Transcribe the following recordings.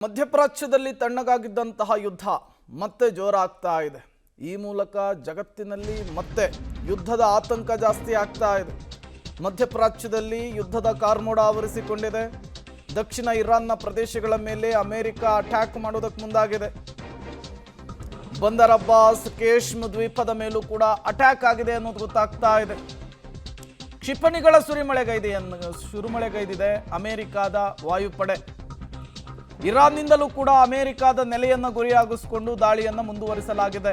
ಮಧ್ಯಪ್ರಾಚ್ಯದಲ್ಲಿ ತಣ್ಣಗಾಗಿದ್ದಂತಹ ಯುದ್ಧ ಮತ್ತೆ ಜೋರಾಗ್ತಾ ಇದೆ. ಈ ಮೂಲಕ ಜಗತ್ತಿನಲ್ಲಿ ಮತ್ತೆ ಯುದ್ಧದ ಆತಂಕ ಜಾಸ್ತಿ ಆಗ್ತಾ ಇದೆ. ಮಧ್ಯಪ್ರಾಚ್ಯದಲ್ಲಿ ಯುದ್ಧದ ಕಾರ್ಮೋಡ ಆವರಿಸಿಕೊಂಡಿದೆ. ದಕ್ಷಿಣ ಇರಾನ್ನ ಪ್ರದೇಶಗಳ ಮೇಲೆ ಅಮೆರಿಕ ಅಟ್ಯಾಕ್ ಮಾಡೋದಕ್ಕೆ ಮುಂದಾಗಿದೆ. ಬಂದರ್ ಅಬ್ಬಾಸ್ ಕೇಶ್ಮ್ ದ್ವೀಪದ ಮೇಲೂ ಕೂಡ ಅಟ್ಯಾಕ್ ಆಗಿದೆ ಅನ್ನೋದು ಗೊತ್ತಾಗ್ತಾ ಇದೆ. ಕ್ಷಿಪಣಿಗಳ ಸುರಿಮಳೆಗೈದಿದೆ ಅಮೆರಿಕದ ವಾಯುಪಡೆ. ಇರಾನ್ನಿಂದಲೂ ಕೂಡ ಅಮೆರಿಕದ ನೆಲೆಯನ್ನು ಗುರಿಯಾಗಿಸಿಕೊಂಡು ದಾಳಿಯನ್ನು ಮುಂದುವರಿಸಲಾಗಿದೆ.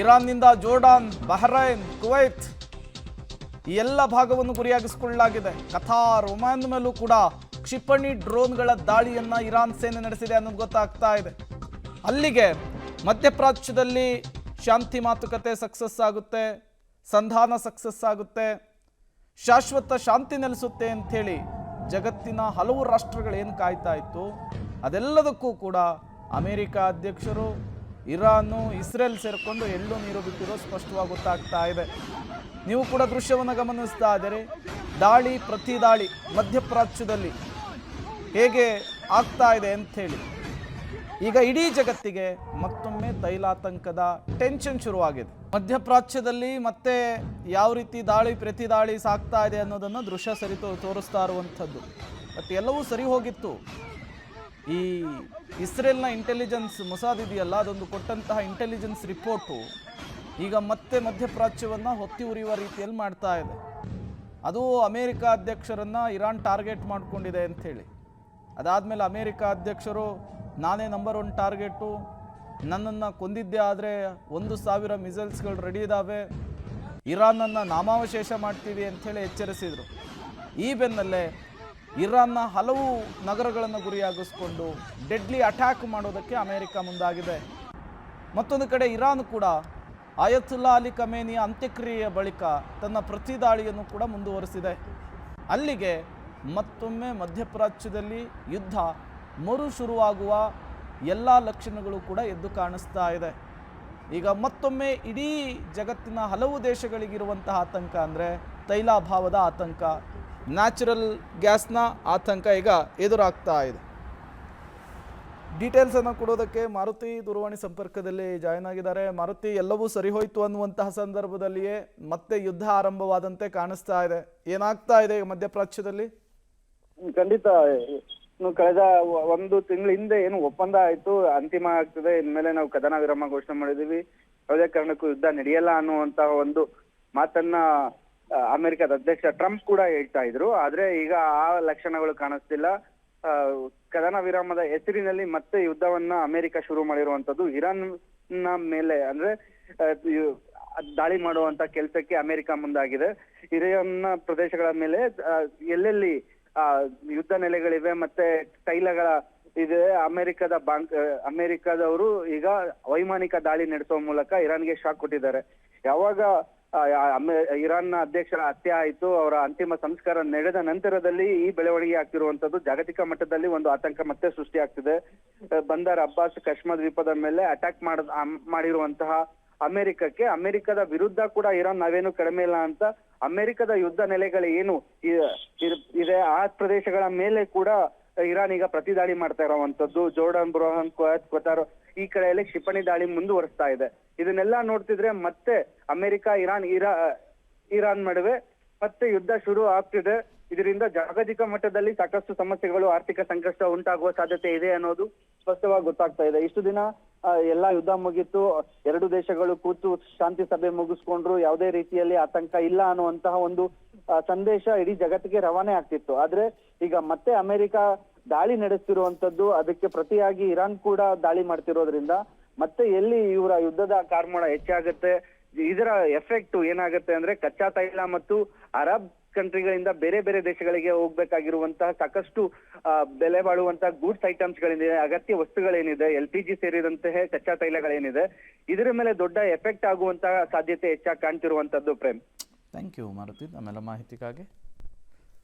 ಇರಾನ್ನಿಂದ ಜೋರ್ಡಾನ್, ಬಹ್ರೈನ್, ಕುವೈತ್ ಈ ಎಲ್ಲ ಭಾಗವನ್ನು ಗುರಿಯಾಗಿಸಿಕೊಳ್ಳಲಾಗಿದೆ. ಕತಾರ್, ಒಮಾನ್ ಮೇಲೂ ಕೂಡ ಕ್ಷಿಪಣಿ ಡ್ರೋನ್ಗಳ ದಾಳಿಯನ್ನು ಇರಾನ್ ಸೇನೆ ನಡೆಸಿದೆ ಅನ್ನೋದು ಗೊತ್ತಾಗ್ತಾ ಇದೆ. ಅಲ್ಲಿಗೆ ಮಧ್ಯಪ್ರಾಚ್ಯದಲ್ಲಿ ಶಾಂತಿ ಮಾತುಕತೆ ಸಕ್ಸಸ್ ಆಗುತ್ತೆ, ಸಂಧಾನ ಸಕ್ಸಸ್ ಆಗುತ್ತೆ, ಶಾಶ್ವತ ಶಾಂತಿ ನೆಲೆಸುತ್ತೆ ಅಂಥೇಳಿ ಜಗತ್ತಿನ ಹಲವು ರಾಷ್ಟ್ರಗಳು ಏನು ಕಾಯ್ತಾ ಇತ್ತು, ಅದೆಲ್ಲದಕ್ಕೂ ಕೂಡ ಅಮೆರಿಕ ಅಧ್ಯಕ್ಷರು, ಇರಾನು, ಇಸ್ರೇಲ್ ಸೇರಿಕೊಂಡು ಎಳ್ಳು ನೀರು ಬಿಟ್ಟಿರೋ ಸ್ಪಷ್ಟವಾಗಿ ಗೊತ್ತಾಗ್ತಾ ಇದೆ. ನೀವು ಕೂಡ ದೃಶ್ಯವನ್ನು ಗಮನಿಸ್ತಾ ಇದ್ದೀರಿ. ದಾಳಿ ಪ್ರತಿ ದಾಳಿ ಮಧ್ಯಪ್ರಾಚ್ಯದಲ್ಲಿ ಹೇಗೆ ಆಗ್ತಾ ಇದೆ ಅಂಥೇಳಿ ಈಗ ಇಡೀ ಜಗತ್ತಿಗೆ ಮತ್ತೊಮ್ಮೆ ತೈಲಾತಂಕದ ಟೆನ್ಷನ್ ಶುರುವಾಗಿದೆ. ಮಧ್ಯಪ್ರಾಚ್ಯದಲ್ಲಿ ಮತ್ತೆ ಯಾವ ರೀತಿ ದಾಳಿ ಪ್ರತಿ ದಾಳಿ ಸಾಗ್ತಾ ಇದೆ ಅನ್ನೋದನ್ನು ದೃಶ್ಯ ತೋರಿಸ್ತಾ ಇರುವಂಥದ್ದು. ಬಟ್ ಎಲ್ಲವೂ ಸರಿ ಹೋಗಿತ್ತು. ಈ ಇಸ್ರೇಲ್ನ ಇಂಟೆಲಿಜೆನ್ಸ್ ಮೊಸಾದ್ ಇದೆಯಲ್ಲ, ಅದೊಂದು ಕೊಟ್ಟಂತಹ ಇಂಟೆಲಿಜೆನ್ಸ್ ರಿಪೋರ್ಟು ಈಗ ಮತ್ತೆ ಮಧ್ಯಪ್ರಾಚ್ಯವನ್ನು ಹೊತ್ತಿ ಉರಿಯುವ ರೀತಿಯಲ್ಲಿ ಮಾಡ್ತಾ ಇದೆ. ಅದು ಅಮೇರಿಕ ಅಧ್ಯಕ್ಷರನ್ನು ಇರಾನ್ ಟಾರ್ಗೆಟ್ ಮಾಡಿಕೊಂಡಿದೆ ಅಂಥೇಳಿ. ಅದಾದಮೇಲೆ ಅಮೇರಿಕ ಅಧ್ಯಕ್ಷರು ನಾನೇ ನಂಬರ್ 1 ಟಾರ್ಗೆಟು, ನನ್ನನ್ನು ಕೊಂದಿದ್ದೇ ಆದರೆ 1,000 ಮಿಸೈಲ್ಸ್ಗಳು ರೆಡಿ ಇದ್ದಾವೆ, ಇರಾನನ್ನು ನಾಮಾವಶೇಷ ಮಾಡ್ತೀವಿ ಅಂಥೇಳಿ ಎಚ್ಚರಿಸಿದರು. ಈ ಬೆನ್ನಲ್ಲೇ ಇರಾನ್ನ ಹಲವು ನಗರಗಳನ್ನು ಗುರಿಯಾಗಿಸ್ಕೊಂಡು ಡೆಡ್ಲಿ ಅಟ್ಯಾಕ್ ಮಾಡೋದಕ್ಕೆ ಅಮೆರಿಕ ಮುಂದಾಗಿದೆ. ಮತ್ತೊಂದು ಕಡೆ ಇರಾನ್ ಕೂಡ ಆಯತುಲ್ಲಾ ಅಲಿ ಖಮೇನಿಯ ಅಂತ್ಯಕ್ರಿಯೆಯ ಬಳಿಕ ತನ್ನ ಪ್ರತಿ ದಾಳಿಯನ್ನು ಕೂಡ ಮುಂದುವರಿಸಿದೆ. ಅಲ್ಲಿಗೆ ಮತ್ತೊಮ್ಮೆ ಮಧ್ಯಪ್ರಾಚ್ಯದಲ್ಲಿ ಯುದ್ಧ ಮರು ಶುರುವಾಗುವ ಎಲ್ಲ ಲಕ್ಷಣಗಳು ಕೂಡ ಎದ್ದು ಕಾಣಿಸ್ತಾ ಇದೆ. ಈಗ ಮತ್ತೊಮ್ಮೆ ಇಡೀ ಜಗತ್ತಿನ ಹಲವು ದೇಶಗಳಿಗಿರುವಂತಹ ಆತಂಕ ಅಂದರೆ ತೈಲಾಭಾವದ ಆತಂಕ, ನ್ಯಾಚುರಲ್ ಗ್ಯಾಸ್ನ ಆತಂಕ ಈಗ ಎದುರಾಗ್ತಾ ಇದೆ. ಡೀಟೇಲ್ಸನ್ನು ಕೊಡೋದಕ್ಕೆ ಮಾರುತಿ ದೂರವಾಣಿ ಸಂಪರ್ಕದಲ್ಲಿ ಜಾಯ್ನ್ ಆಗಿದ್ದಾರೆ. ಮಾರುತಿ, ಎಲ್ಲವೂ ಸರಿ ಹೋಯ್ತು ಅನ್ನುವಂತಹ ಸಂದರ್ಭದಲ್ಲಿಯೇ ಮತ್ತೆ ಯುದ್ಧ ಆರಂಭವಾದಂತೆ ಕಾಣಿಸ್ತಾ ಇದೆ. ಏನಾಗ್ತಾ ಇದೆ ಮಧ್ಯಪ್ರಾಚ್ಯದಲ್ಲಿ? ಖಂಡಿತ ಕಳೆದ 1 ತಿಂಗಳ ಹಿಂದೆ ಏನು ಒಪ್ಪಂದ ಆಯ್ತು, ಅಂತಿಮ ಆಗ್ತದೆ, ಇನ್ಮೇಲೆ ನಾವು ಕದನ ವಿರಾಮ ಘೋಷಣೆ ಮಾಡಿದೀವಿ, ಯಾವುದೇ ಕಾರಣಕ್ಕೂ ಯುದ್ಧ ನಡೆಯಲ್ಲ ಅನ್ನುವಂತಹ ಒಂದು ಮಾತನ್ನ ಅಮೆರಿಕದ ಅಧ್ಯಕ್ಷ ಟ್ರಂಪ್ ಕೂಡ ಹೇಳ್ತಾ ಇದ್ರು. ಆದ್ರೆ ಈಗ ಆ ಲಕ್ಷಣಗಳು ಕಾಣಿಸ್ತಿಲ್ಲ. ಕದನ ವಿರಾಮದ ಹೆಸರಿನಲ್ಲಿ ಮತ್ತೆ ಯುದ್ಧವನ್ನ ಅಮೆರಿಕ ಶುರು ಮಾಡಿರುವಂತದ್ದು. ಇರಾನ್ ಮೇಲೆ ಅಂದ್ರೆ ದಾಳಿ ಮಾಡುವಂತ ಕೆಲಸಕ್ಕೆ ಅಮೆರಿಕ ಮುಂದಾಗಿದೆ. ಇರಾನ್ ಪ್ರದೇಶಗಳ ಮೇಲೆ ಎಲ್ಲೆಲ್ಲಿ ಯುದ್ಧ ನೆಲೆಗಳಿವೆ ಮತ್ತೆ ತೈಲಗಳ ಇದೆ, ಅಮೆರಿಕದವರು ಈಗ ವೈಮಾನಿಕ ದಾಳಿ ನಡೆಸುವ ಮೂಲಕ ಇರಾನ್ಗೆ ಶಾಕ್ ಕೊಟ್ಟಿದ್ದಾರೆ. ಯಾವಾಗ ಇರಾನ್ನ ಅಧ್ಯಕ್ಷರ ಹತ್ಯೆ ಆಯಿತು, ಅವರ ಅಂತಿಮ ಸಂಸ್ಕಾರ ನಡೆದ ನಂತರದಲ್ಲಿ ಈ ಬೆಳವಣಿಗೆ ಆಗ್ತಿರುವಂತದ್ದು ಜಾಗತಿಕ ಮಟ್ಟದಲ್ಲಿ ಒಂದು ಆತಂಕ ಮತ್ತೆ ಸೃಷ್ಟಿ ಆಗ್ತಿದೆ. ಬಂದರ್ ಅಬ್ಬಾಸ್ ಕಶ್ಮ ದ್ವೀಪದ ಮೇಲೆ ಅಟ್ಯಾಕ್ ಮಾಡಿರುವಂತಹ ಅಮೆರಿಕದ ವಿರುದ್ಧ ಕೂಡ ಇರಾನ್ ನಾವೇನು ಕಡಿಮೆ ಇಲ್ಲ ಅಂತ ಅಮೆರಿಕದ ಯುದ್ಧ ನೆಲೆಗಳು ಏನು ಇದೆ ಆ ಪ್ರದೇಶಗಳ ಮೇಲೆ ಕೂಡ ಇರಾನ್ ಈಗ ಪ್ರತಿ ದಾಳಿ ಮಾಡ್ತಾ ಇರುವಂತದ್ದು. ಜೋರ್ಡಾನ್, ಬಹ್ರೈನ್, ಕುವೈತ್, ಕತಾರ್ ಈ ಕಡೆಯಲ್ಲಿ ಕ್ಷಿಪಣಿ ದಾಳಿ ಮುಂದುವರಿಸ್ತಾ ಇದೆ. ಇದನ್ನೆಲ್ಲ ನೋಡ್ತಿದ್ರೆ ಮತ್ತೆ ಅಮೆರಿಕ ಇರಾನ್ ನಡುವೆ ಮತ್ತೆ ಯುದ್ಧ ಶುರು ಆಗ್ತಿದೆ. ಇದರಿಂದ ಜಾಗತಿಕ ಮಟ್ಟದಲ್ಲಿ ಸಾಕಷ್ಟು ಸಮಸ್ಯೆಗಳು, ಆರ್ಥಿಕ ಸಂಕಷ್ಟ ಉಂಟಾಗುವ ಸಾಧ್ಯತೆ ಇದೆ ಅನ್ನೋದು ಸ್ಪಷ್ಟವಾಗಿ ಗೊತ್ತಾಗ್ತಾ ಇದೆ. ಇಷ್ಟು ದಿನ ಎಲ್ಲಾ ಯುದ್ಧ ಮುಗಿತು, 2 ದೇಶಗಳು ಕೂತು ಶಾಂತಿ ಸಭೆ ಮುಗಿಸ್ಕೊಂಡ್ರು, ಯಾವುದೇ ರೀತಿಯಲ್ಲಿ ಆತಂಕ ಇಲ್ಲ ಅನ್ನುವಂತಹ ಒಂದು ಸಂದೇಶ ಇಡೀ ಜಗತ್ತಿಗೆ ರವಾನೆ ಆಗ್ತಿತ್ತು. ಆದ್ರೆ ಈಗ ಮತ್ತೆ ಅಮೆರಿಕ ದಾಳಿ ನಡೆಸ್ತಿರುವಂತದ್ದು, ಅದಕ್ಕೆ ಪ್ರತಿಯಾಗಿ ಇರಾನ್ ಕೂಡ ದಾಳಿ ಮಾಡ್ತಿರೋದ್ರಿಂದ ಮತ್ತೆ ಎಲ್ಲಿ ಇವರ ಯುದ್ಧದ ಕಾರ್ಮೋಡ ಹೆಚ್ಚಾಗುತ್ತೆ, ಇದರ ಎಫೆಕ್ಟ್ ಏನಾಗುತ್ತೆ ಅಂದ್ರೆ ಕಚ್ಚಾ ತೈಲ ಮತ್ತು ಅರಬ್ ಕಂಟ್ರಿಗಳಿಂದ ಬೇರೆ ಬೇರೆ ದೇಶಗಳಿಗೆ ಹೋಗ್ಬೇಕಾಗಿರುವಂತಹ ಸಾಕಷ್ಟು ಬೆಲೆ ಬಾಳುವಂತಹ ಗೂಡ್ಸ್ ಐಟಮ್ಸ್ ಗಳಿದೆ, ಅಗತ್ಯ ವಸ್ತುಗಳೇನಿದೆ, LPG ಸೇರಿದಂತಹ ಕಚ್ಚಾ ತೈಲಗಳೇನಿದೆ, ಇದರ ಮೇಲೆ ದೊಡ್ಡ ಎಫೆಕ್ಟ್ ಆಗುವಂತಹ ಸಾಧ್ಯತೆ ಹೆಚ್ಚಾಗಿ ಕಾಣ್ತಿರುವಂತದ್ದು. ಪ್ರೇಮ್, ಥ್ಯಾಂಕ್ ಯು ಮಾರುತಿ, ನಮ್ಮೆಲ್ಲ ಮಾಹಿತಿಗಾಗಿ.